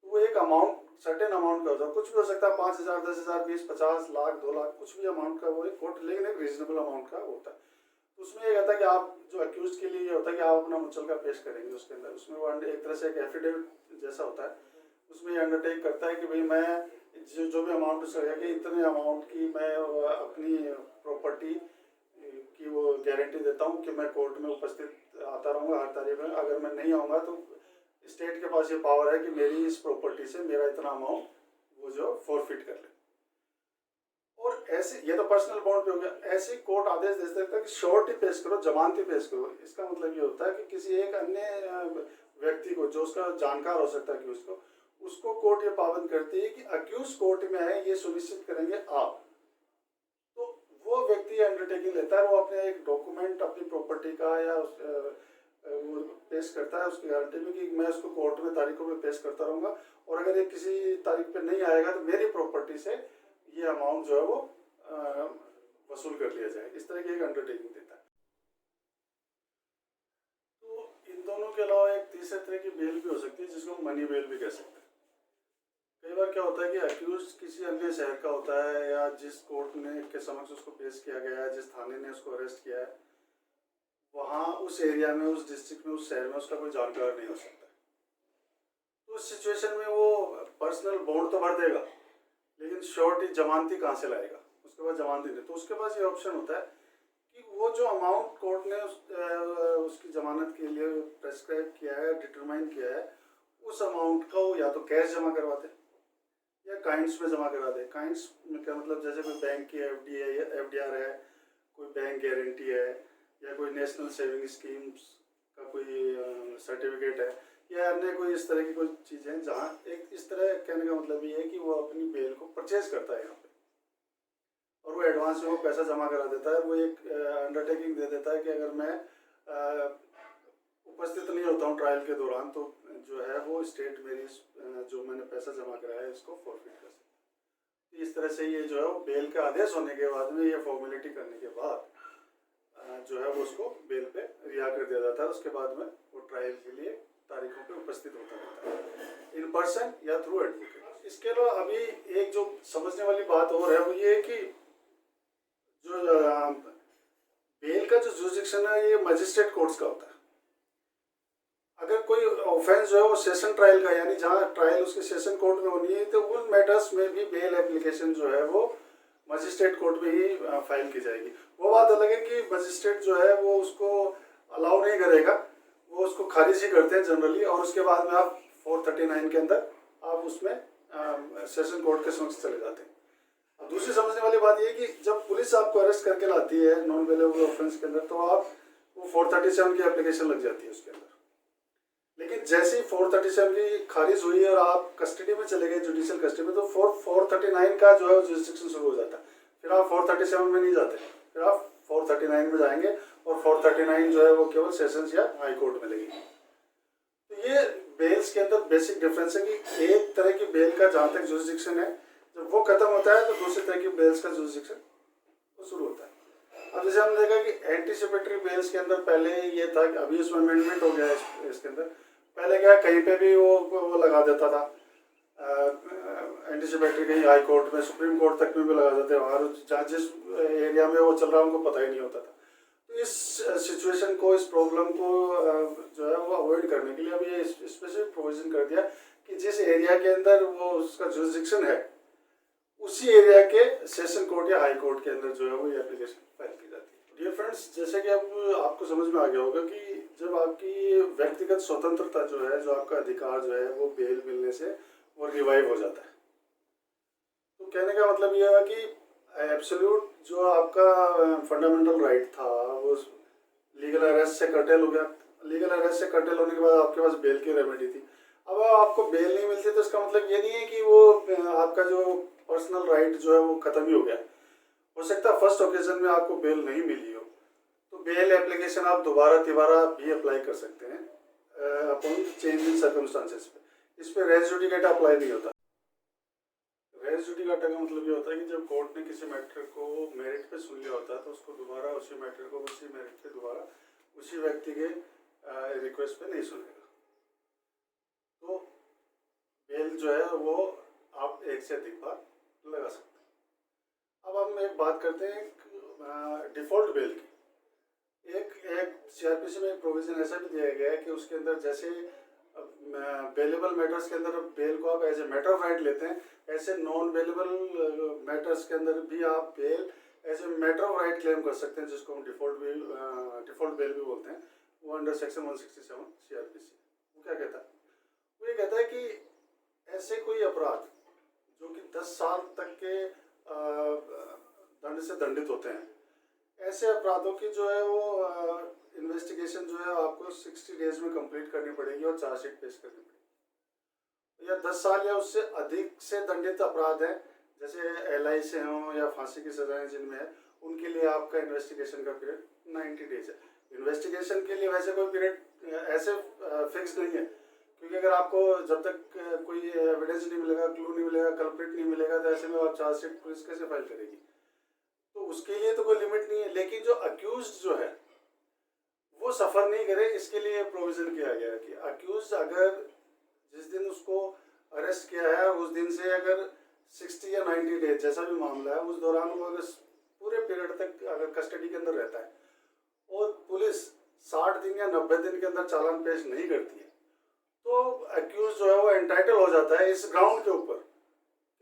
तो वो एक अमाउंट सर्टेन अमाउंट का होता है, कुछ भी हो सकता है, 5,000, 10,000, 20, 50 लाख, 2 लाख, कुछ भी अमाउंट का वो एक कोर्ट, लेकिन एक रीजनेबल अमाउंट का होता है। तो उसमें ये कहता है कि आप जो अक्यूज के लिए ये होता है कि आप अपना मुचलका पेश करेंगे उसके अंदर। उसमें वो एक तरह से एक एफिडेविट जैसा होता है, उसमें ये अंडरटेक करता है कि भाई मैं जो भी अमाउंट उसका कि इतने अमाउंट की मैं अपनी प्रॉपर्टी की वो गारंटी देता हूँ कि मैं कोर्ट में उपस्थित आता रहूँगा हर तारीख में। अगर मैं नहीं आऊँगा तो स्टेट के पास ये पावर है कि मेरी इस प्रॉपर्टी से मेरा इतना अमाउंट वो जो फॉरफिट कर ले। और ऐसे ये तो पर्सनल बॉन्ड पे हो गया। ऐसे ही कोर्ट आदेश दे सकता है कि श्योरिटी पेश करो, जमानती पेश करो। इसका मतलब ये होता है कि किसी एक अन्य व्यक्ति को जो उसका जानकार हो सकता है कि उसको कोर्ट ये पाबंद करती है कि अक्यूज कोर्ट में है ये सुनिश्चित करेंगे आप। तो वो व्यक्ति अंडरटेकिंग लेता है, वो अपने एक डॉक्यूमेंट अपनी प्रॉपर्टी का या वो पेश करता है उसकी गारंटी में कि मैं उसको कोर्ट में तारीखों में पेश करता रहूँगा और अगर ये किसी तारीख पे नहीं आएगा तो मेरी प्रॉपर्टी से ये अमाउंट जो है वो वसूल कर लिया जाए। इस तरह की एक अंडरटेकिंग देता है। तो इन दोनों के अलावा एक तीसरे तरह की बेल भी हो सकती है जिसको मनी बेल भी कह सकते हैं। कई बार क्या होता है कि अक्यूज किसी अन्य शहर का होता है या जिस कोर्ट ने के समक्ष उसको पेश किया गया है, जिस थाने ने उसको अरेस्ट किया है, वहाँ उस एरिया में, उस डिस्ट्रिक्ट में, उस शहर में उसका कोई जानकार नहीं हो सकता। तो उस सिचुएशन में वो पर्सनल बॉन्ड तो भर देगा लेकिन श्योरिटी जमानती कहाँ से लाएगा, उसके बाद जमानती नहीं। तो उसके पास ये ऑप्शन होता है कि वो जो अमाउंट कोर्ट ने उसकी जमानत के लिए प्रेस्क्राइब किया है, डिटरमाइन किया है, उस अमाउंट का वो या तो कैश जमा करवा दे या काइंड्स में जमा करा दे। काइंड्स में क्या मतलब, जैसे कोई बैंक की एफडीआर है, कोई बैंक गारंटी है या कोई नेशनल सेविंग स्कीम्स का कोई सर्टिफिकेट है या अन्य कोई इस तरह की कोई चीज़ें, जहाँ एक इस तरह कहने का मतलब ये है कि वो अपनी बेल को परचेज करता है यहाँ पे और वो एडवांस में वो पैसा जमा करा देता है। वो एक अंडरटेकिंग दे देता है कि अगर मैं उपस्थित नहीं होता हूँ ट्रायल के दौरान तो जो है वो स्टेट मेरी जो मैंने पैसा जमा कराया है इसको फॉरफिट कर सकती है। इस तरह से ये जो है वो बेल का आदेश होने के बाद में, ये फॉर्मेलिटी करने के बाद जो है वो उसको बेल पे रिहा कर दिया जाता है। उसके बाद में वो ट्रायल के लिए तारीखों पे उपस्थित होता रहता है, इन पर्सन या थ्रू एडवोकेट। इसके अलावा अभी एक जो समझने वाली बात और है वो ये है कि जो बेल का जो जुरिडिक्शन है ये मजिस्ट्रेट कोर्ट्स का होता है। अगर कोई ऑफेंस जो है वो सेशन ट्रायल का, यानी जहाँ ट्रायल उसके सेशन कोर्ट में होनी है, तो उन मैटर्स में भी बेल एप्लीकेशन जो है वो मजिस्ट्रेट कोर्ट में ही फाइल की जाएगी। वो बात अलग है कि मजिस्ट्रेट जो है वो उसको अलाउ नहीं करेगा, वो उसको खारिज ही करते हैं जनरली, और उसके बाद में आप 439 के अंदर आप उसमें सेशन कोर्ट के समक्ष चले जाते हैं। अब दूसरी समझने वाली बात ये कि जब पुलिस आपको अरेस्ट करके लाती है नॉन बेलेबल ऑफेंस के अंदर, तो आप वो 437 की एप्लीकेशन लग जाती है उसके अंदर। लेकिन जैसे ही 437 की खारिज हुई और आप कस्टडी में चले गए, जुडिशियल कस्टडी में, तो 439 का जो है जुरिडिक्शन शुरू हो जाता है। फिर आप 437 में नहीं जाते, फिर आप 439 में जाएंगे और 439 जो है वो केवल सेशंस या हाई कोर्ट में लगेगी। तो ये बेल्स के अंदर बेसिक डिफरेंस है कि एक तरह की बेल का जहाँ तक जुरिडिक्शन है, जब वो खत्म होता है तो दूसरी तरह की बेल्स का जुरिडिक्शन वो शुरू होता है। अब जैसे हमने देखा कि एंटीसिपेटरी बेल्स के अंदर पहले ये था कि अभी उसमें अमेंडमेंट हो गया है इसके अंदर। पहले क्या कहीं पे भी वो लगा देता था, एंटीसिपेटरी कहीं हाई कोर्ट में, सुप्रीम कोर्ट तक में भी लगा देते हैं, और जहाँ जिस एरिया में वो चल रहा है उनको पता ही नहीं होता था। तो इस सिचुएशन को, इस प्रॉब्लम को जो है वो अवॉइड करने के लिए अब ये स्पेसिफिक प्रोविजन कर दिया कि जिस एरिया के अंदर वो उसका जुरिस्डिक्शन है, उसी एरिया के सेशन कोर्ट या हाई कोर्ट के अंदर जो है वो ये एप्लीकेशन फाइल की जाती है। डियर फ्रेंड्स, जैसे कि अब आपको समझ में आ गया होगा कि जब आपकी व्यक्तिगत स्वतंत्रता जो है, जो आपका अधिकार जो है, वो बेल मिलने से वो रिवाइव हो जाता है। तो कहने का मतलब यह है कि एब्सोल्यूट जो आपका फंडामेंटल राइट था वो लीगल अरेस्ट से कर्टेल हो गया। लीगल अरेस्ट से कर्टेल होने के बाद आपके पास बेल की रेमेडी थी। अब आपको बेल नहीं मिलती तो इसका मतलब ये नहीं है कि वो आपका जो पर्सनल राइट जो है वो खत्म ही हो गया। हो सकता है फर्स्ट ओकेजन में आपको बेल नहीं मिली हो, तो बेल एप्लीकेशन आप दोबारा तिबारा भी अप्लाई कर सकते हैं अपॉन चेंज इन सर्कमस्टांसेस पे। इस पे रेस जुडिकेटा अप्लाई नहीं होता। रेस जुडिकेटा का मतलब ये होता है कि जब कोर्ट ने किसी मैटर को मेरिट पे सुन लिया होता है तो उसको दोबारा उसी मैटर को उसी मेरिट पे दोबारा उसी व्यक्ति के रिक्वेस्ट पे नहीं सुनेगा। तो बेल जो है वो आप एक से अधिक बार लगा सकते हैं। अब हम एक बात करते हैं डिफ़ॉल्ट बेल की। एक सीआरपीसी में एक प्रोविज़न ऐसा भी दिया गया है कि उसके अंदर जैसे बेलेबल मैटर्स के अंदर बेल को आप as a matter of right लेते हैं, ऐसे नॉन बेलेबल मैटर्स के अंदर भी आप bail as a matter of right claim कर सकते हैं, जिसको हम डिफ़ॉल्ट बेल भी बोलते हैं। वो अंडर सेक्शन 167 सीआरपीसी वो क्या कहता है? वो ये कहता है कि ऐसे कोई अपराध जो कि 10 साल तक के दंड से दंडित होते हैं, ऐसे अपराधों की जो है वो इन्वेस्टिगेशन जो है आपको 60 डेज में कंप्लीट करनी पड़ेगी और चार्जशीट पेश करनी पड़ेगी। या 10 साल या उससे अधिक से दंडित अपराध हैं, जैसे एलआई से हों या फांसी की सजाएं जिनमें है, उनके लिए आपका इन्वेस्टिगेशन का पीरियड 90 डेज है। इन्वेस्टिगेशन के लिए वैसे कोई पीरियड ऐसे फिक्स नहीं है, क्योंकि अगर आपको जब तक कोई एविडेंस नहीं मिलेगा, क्लू नहीं मिलेगा, कल्प्रिट नहीं मिलेगा, तो ऐसे में आप चार्जशीट पुलिस कैसे फाइल करेगी? तो उसके लिए तो कोई लिमिट नहीं है। लेकिन जो अक्यूज्ड जो है वो सफ़र नहीं करे, इसके लिए प्रोविज़न किया गया है कि अक्यूज अगर जिस दिन उसको अरेस्ट किया है उस दिन से अगर 60 या 90 डेज जैसा भी मामला है, उस दौरान वो अगर पूरे पीरियड तक अगर कस्टडी के अंदर रहता है और पुलिस 60 दिन या 90 दिन के अंदर चालान पेश नहीं करती है, तो अक्यूज जो है वो एंटाइटल हो जाता है इस ग्राउंड के ऊपर,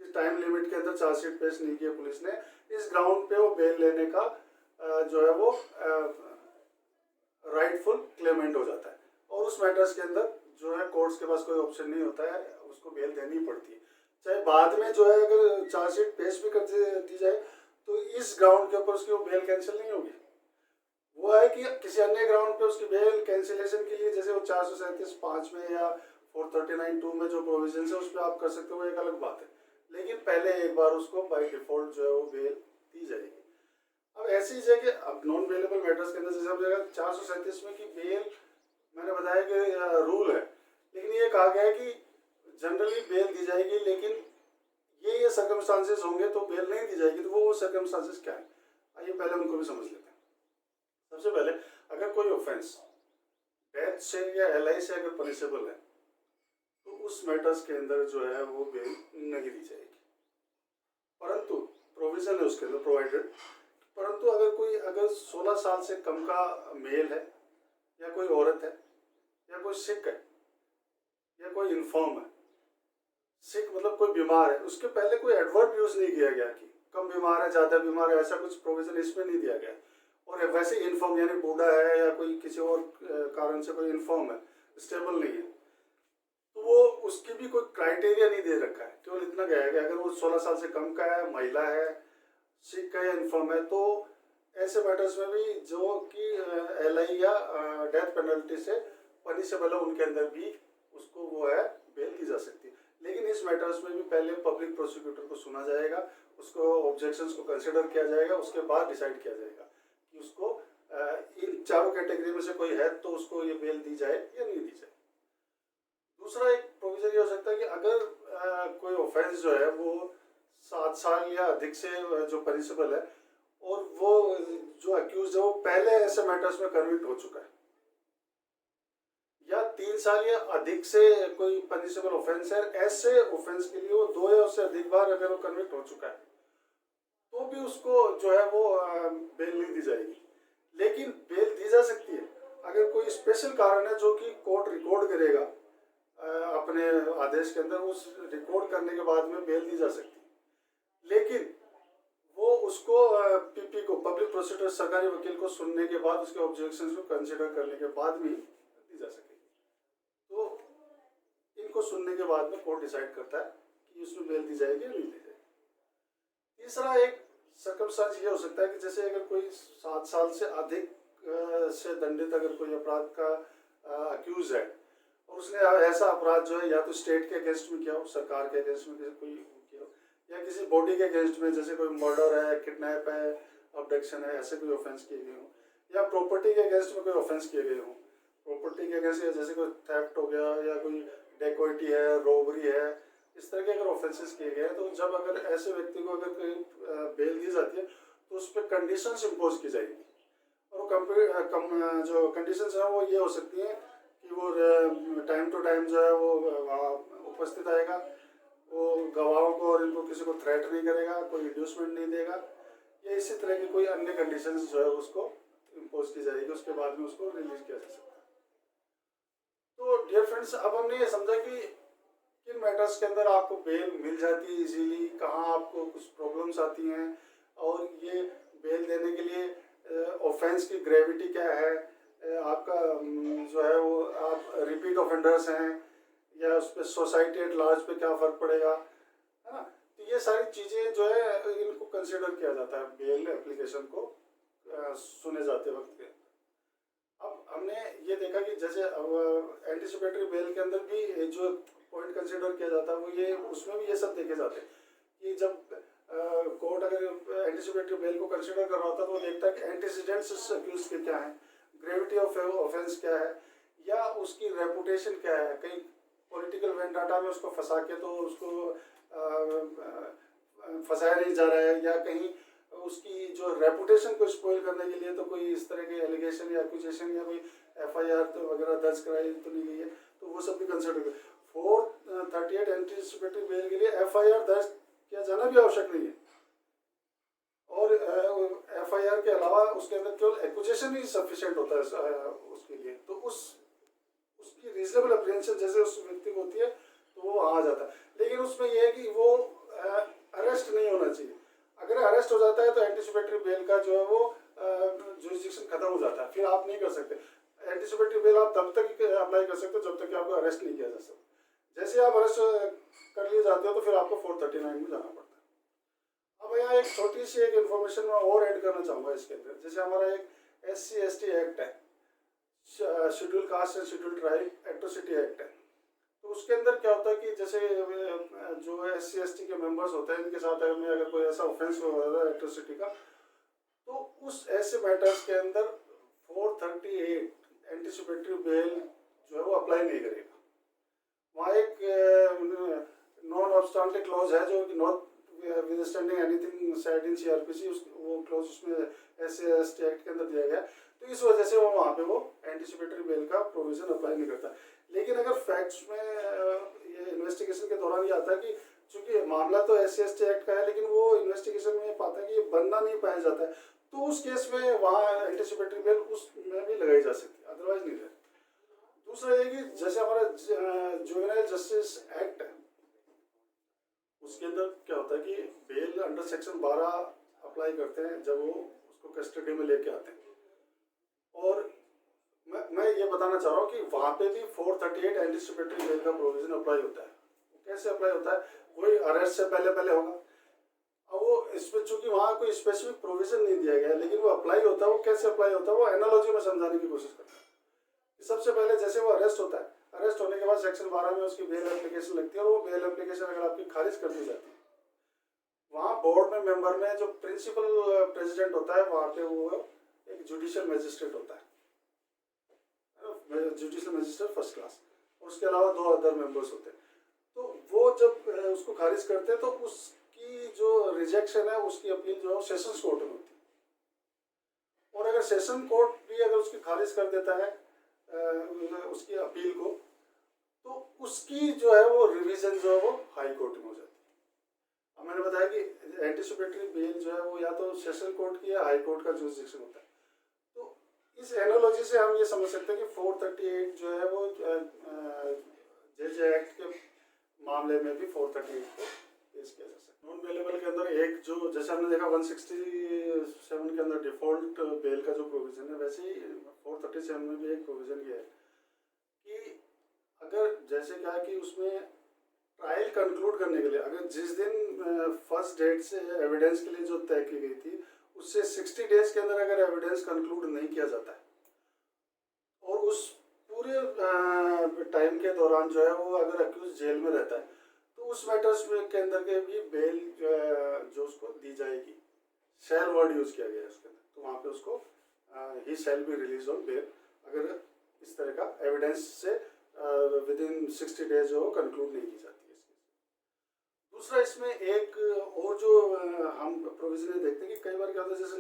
इस टाइम लिमिट के अंदर चार्जशीट पेश नहीं किया पुलिस ने, इस ग्राउंड पे वो बेल लेने का जो है वो राइटफुल क्लेमेंट हो जाता है। और उस मैटर्स के अंदर जो है कोर्ट्स के पास कोई ऑप्शन नहीं होता है, उसको बेल देनी पड़ती है। चाहे बाद में जो है अगर चार्जशीट पेश भी कर दी जाए तो इस ग्राउंड के ऊपर उसकी वो बेल कैंसिल नहीं होगी। वो है कि किसी अन्य ग्राउंड पे उसकी बेल कैंसिलेशन के लिए, जैसे वो 437(5) में या 439(2) में जो प्रोविजन है उस पर आप कर सकते हो, वो एक अलग बात है। लेकिन पहले एक बार उसको बाय डिफॉल्ट जो है वो बेल दी जाएगी। अब ऐसी जगह अब नॉन बेलेबल मैटर्स के अंदर जैसे अब जगह 437 में की बेल मैंने बताया कि रूल है, लेकिन ये कहा गया है कि जनरली बेल दी जाएगी, लेकिन ये सर्कमस्टांसेस होंगे तो बेल नहीं दी जाएगी। तो वो सर्कमस्टांसेस क्या है, आइए पहले उनको भी समझ लेते हैं। सबसे पहले, अगर कोई ऑफेंस डेथ से या एलआई से अगर पनिशेबल है तो उस मैटर्स के अंदर जो है वो बेल नहीं दी जाएगी, परंतु प्रोविजन है उसके अंदर प्रोवाइडेड। परंतु अगर 16 साल से कम का मेल है या कोई औरत है या कोई सिक है या कोई इन्फॉर्म है, सिक मतलब कोई बीमार है, उसके पहले कोई एडवर्ब यूज नहीं किया गया कि कम बीमार है, ज़्यादा बीमार है, ऐसा कुछ प्रोविजन इसमें नहीं दिया गया। और वैसे इन्फॉर्म यानी बूढ़ा है या कोई किसी और कारण से कोई इन्फॉर्म है, स्टेबल नहीं है, तो वो उसकी भी कोई क्राइटेरिया नहीं दे रखा है। केवल इतना गया है कि अगर वो 16 साल से कम का है, महिला है, सिक है या इन्फॉर्म है, तो ऐसे मैटर्स में भी जो कि एलआई या डेथ पेनल्टी से पनिशेबल है, उनके अंदर भी उसको वो है बेल दी जा सकती है। लेकिन इस मैटर्स में भी पहले पब्लिक प्रोसिक्यूटर को सुना जाएगा, उसको ऑब्जेक्शंस को कंसिडर किया जाएगा, उसके बाद डिसाइड किया जाएगा कि उसको इन चारों कैटेगरी में से कोई है तो उसको ये बेल दी जाए या नहीं दी जाए। दूसरा एक प्रोविजन ये हो सकता है कि अगर कोई ऑफेंस जो है वो 7 साल या अधिक से जो पनिशेबल है और वो जो अक्यूज है वो पहले ऐसे मैटर्स में कन्विक्ट हो चुका है, या 3 साल या अधिक से कोई पनिशेबल ऑफेंस है, ऐसे ऑफेंस के लिए वो 2 या उससे अधिक बार अगर वो कन्विक्ट हो चुका है तो भी उसको जो है वो बेल नहीं दी जाएगी। लेकिन बेल दी जा सकती है अगर कोई स्पेशल कारण है जो कि कोर्ट रिकॉर्ड करेगा अपने आदेश के अंदर, उस रिकॉर्ड करने के बाद में बेल दी जा सकती है। लेकिन वो उसको पीपी को, पब्लिक प्रोसिक्यूटर, सरकारी वकील को सुनने के बाद, उसके ऑब्जेक्शंस को कंसिडर करने के बाद भी दी जा सकेगी। तो इनको सुनने के बाद में कोर्ट डिसाइड करता है कि उसमें बेल दी जाएगी या नहीं दी जाएगी। तीसरा एक सर्कमस्टांस ये हो सकता है कि जैसे अगर कोई 7 साल से अधिक से दंडित अगर कोई अपराध का अक्यूज है और उसने ऐसा अपराध जो है या तो स्टेट के अगेंस्ट में किया हो, सरकार के अगेंस्ट में कोई किया हो, या किसी बॉडी के अगेंस्ट में, जैसे कोई मर्डर है, किडनैप है, अबडक्शन है, ऐसे कोई ऑफेंस किए गए हों, या प्रॉपर्टी के अगेंस्ट में कोई ऑफेंस किए गए हों, प्रॉपर्टी के अगेंस्ट जैसे कोई थेफ्ट हो गया या कोई डेकोइटी है, रॉबरी है, इस तरह के अगर ऑफेंसेस किए गए हैं, तो जब अगर ऐसे व्यक्ति को अगर कोई बेल दी जाती है तो उस पर कंडीशंस इम्पोज की जाएगी। और वो जो कंडीशंस हैं वो ये हो सकती हैं कि वो टाइम टू टाइम जो है वो उपस्थित आएगा, वो गवाहों को और इनको किसी को थ्रेट नहीं करेगा, कोई इंड्यूसमेंट नहीं देगा, या इसी तरह की कोई अन्य कंडीशंस जो है उसको इम्पोज की जाएगी, उसके बाद में उसको रिलीज किया जा सकता है। तो डियर फ्रेंड्स, अब हमने ये समझा कि किन मैटर्स के अंदर आपको बेल मिल जाती है इजीली, कहाँ आपको कुछ प्रॉब्लम्स आती हैं, और ये बेल देने के लिए ऑफेंस की ग्रेविटी क्या है, आपका जो है वो आप रिपीट ऑफेंडर्स हैं या उस पर सोसाइटी एट लार्ज पे क्या फ़र्क पड़ेगा, है ना। तो ये सारी चीज़ें जो है इनको कंसिडर किया जाता है बेल एप्लीकेशन को सुने जाते वक्त के। अब हमने ये देखा कि जैसे एंटिसिपेटरी बेल के अंदर भी जो पॉइंट कंसिडर किया जाता है वो ये, उसमें भी ये सब देखे जाते हैं कि जब कोर्ट अगर एंटिसिपेटरी बेल को कंसिडर कर रहा होता है तो वो देखता है कि एंटीसीडेंट्स अक्यूज के क्या हैं, ग्रेविटी ऑफ ऑफेंस क्या है, या उसकी रेपुटेशन क्या है, कहीं पॉलिटिकल वेंडाटा में उसको फंसा के तो उसको फंसाया नहीं जा रहा है, या कहीं उसकी जो रेपुटेशन को स्पॉइल करने के लिए तो कोई इस तरह के एलिगेशन या एक्यूजेशन या कोई एफआईआर तो वगैरह दर्ज कराई तो नहीं गई है, तो वो सब भी कंसिडर। 438 एंटीसिपेटरी बेल के लिए एफआईआर दर्ज किया जाना भी आवश्यक नहीं है, और एफआईआर के अलावा उसके अंदर केवल एक्यूजेशन ही सफिशिएंट होता है उसके लिए। तो उसकी रीजनेबल अप्रीहेंशन जैसे उस व्यक्ति को होती है तो वो आ जाता है। लेकिन उसमें यह है कि वो अरेस्ट नहीं होना चाहिए। अगर अरेस्ट हो जाता है तो एंटीसिपेटरी बेल का जो है वो जुरिस्डिक्शन खत्म हो जाता है, फिर आप नहीं कर सकते। एंटीसिपेटरी बेल आप तब तक अप्लाई कर सकते हो जब तक कि आपको अरेस्ट नहीं किया जा सकता। जैसे आप अरेस्ट कर लिए जाते हो तो फिर आपको 439 में जाना पड़ता है। अब यहाँ एक छोटी सी एक इन्फॉर्मेशन मैं और ऐड करना चाहूँगा इसके अंदर। जैसे हमारा एक SC/ST एक्ट है, schedule caste and schedule tribe atrocity act है। तो उसके अंदर क्या होता है कि जैसे जो SC/ST के मेंबर्स होते हैं, इनके साथ में अगर कोई ऐसा ऑफेंस हो रहा है एट्रोसिटी का, तो उस ऐसे मैटर्स के अंदर 438 एंटीसिपेटरी बेल जो है वो अप्लाई नहीं करेगा। वहाँ एक नॉन ऑब्स्टेंटिव क्लॉज है जो कि not withstanding anything said in CRPC, वो क्लॉज उसमें SC/ST एक्ट के अंदर दिया गया। तो इस वजह से वो वहाँ पे वो एंटीसिपेटरी बेल का प्रोविजन अप्लाई नहीं करता। लेकिन अगर फैक्ट्स में ये इन्वेस्टिगेशन के दौरान ये आता है कि चूंकि मामला तो SC/ST एक्ट का है, लेकिन वो इन्वेस्टिगेशन में पाता है कि ये बनना नहीं पाया जाता है, तो उस केस में वहाँ एंटीसिपेटरी बेल उसमें भी लगाई जा सकती है, अदरवाइज नहीं है। दूसरा ये कि जैसे हमारा जुवेनाइल जस्टिस एक्ट है, उसके अंदर क्या होता है कि बेल अंडर सेक्शन 12 अप्लाई करते हैं जब वो उसको कस्टडी में लेके आते हैं। और मैं ये बताना चाह रहा हूँ कि वहाँ पे भी 438 एंटीसिपेटरी बेल का प्रोविजन अप्लाई होता है। कैसे अप्लाई होता है? वही अरेस्ट से पहले होगा। अब वो इसमें चूंकि वहाँ कोई स्पेसिफिक प्रोविजन नहीं दिया गया है, लेकिन वो अप्लाई होता है। वो कैसे अप्लाई होता है वो एनालॉजी में समझाने की कोशिश करता है। सबसे पहले जैसे वो अरेस्ट होता है, अरेस्ट होने के बाद सेक्शन 12 में उसकी बेल एप्लीकेशन लगती है, और वो बेल एप्लीकेशन अगर आपकी खारिज कर दी जाती है, वहाँ बोर्ड में मेंबर में जो प्रिंसिपल प्रेसिडेंट होता है, वहाँ पे वो एक जुडिशियल मजिस्ट्रेट होता है, जुडिशियल मजिस्ट्रेट फर्स्ट क्लास, और उसके अलावा 2 अदर मेंबर्स होते हैं। तो वो जब उसको खारिज करते हैं तो उसकी जो रिजेक्शन है, उसकी अपील जो है सेशंस कोर्ट में होती है। और अगर सेशन कोर्ट भी अगर उसकी खारिज कर देता है उसकी अपील को, तो उसकी जो है वो रिवीजन जो है वो हाई कोर्ट में हो जाती है। अब मैंने बताया कि एंटिसिपेटरी बेल जो है वो या तो सेशन कोर्ट की या हाई कोर्ट का जुरिसडिक्शन होता है। तो इस एनालॉजी से हम ये समझ सकते हैं कि 438 जो है वो जेजे एक्ट के मामले में भी 438 को पेश किया जा सकता है। नॉन बेलेबल के अंदर एक जो जैसे हमने देखा 167 के अंदर डिफॉल्ट बेल का जो प्रोविजन है, वैसे ही 437 में भी एक प्रोविजन ये है कि अगर जैसे क्या कि उसमें ट्रायल कंक्लूड करने के लिए अगर जिस दिन फर्स्ट डेट से एविडेंस के लिए जो तय की गई थी उससे 60 डेज के अंदर अगर एविडेंस कंक्लूड नहीं किया जाता है और उस पूरे टाइम के दौरान जो है वो अगर अक्यूज जेल में रहता है तो उस मैटर्स में के अंदर के भी बेल जो उसको दी जाएगी। शैल वर्ड यूज किया गया है उसके अंदर, तो वहाँ पे उसको ही shall be release on bail अगर इस तरह का एविडेंस से विद इन 60 डेज जो कंक्लूड नहीं की जाती है। दूसरा इसमें एक और जो हम प्रोविजन देखते हैं कि कई बार क्या होता है जैसे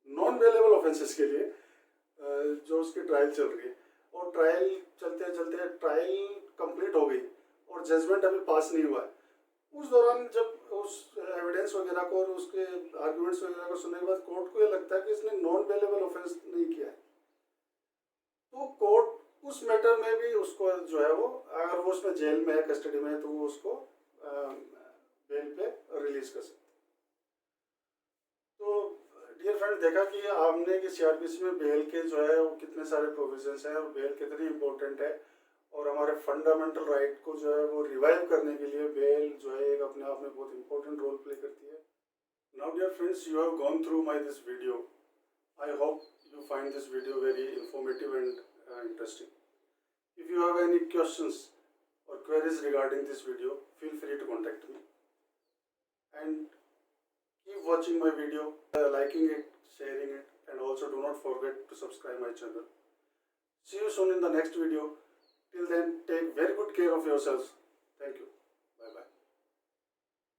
नॉन बेलेबल ऑफेंसेस के लिए जो उसकी ट्रायल चल रही है और ट्रायल चलते चलते ट्रायल कंप्लीट हो गई और जजमेंट अभी पास नहीं हुआ है, उस दौरान जब उस एविडेंस वगैरह को और उसके आर्गुमेंट्स वगैरह को सुनने के बाद कोर्ट को ये लगता है कि इसने नॉन बेलेबल ऑफेंस नहीं किया है, तो कोर्ट उस मैटर में भी उसको जो है वो अगर वो उसमें जेल में है कस्टडी में है तो वो उसको बेल पे रिलीज कर सकते। तो डियर फ्रेंड देखा कि हमने कि सीआरपीसी में बेल के जो है वो कितने सारे प्रोविजंस हैं और बेल कितनी इंपॉर्टेंट है और हमारे फंडामेंटल राइट को जो है वो रिवाइव करने के लिए बेल जो है एक अपने आप में बहुत इंपॉर्टेंट रोल प्ले करती है। Now dear friends, you have gone through my this video. I hope you find this video very informative and interesting. If you have any questions or queries regarding this video, feel free to contact me. And keep watching my video, liking it, sharing it, and also do not forget to subscribe my channel. See you soon in the next video. Till then, take very good care of yourselves.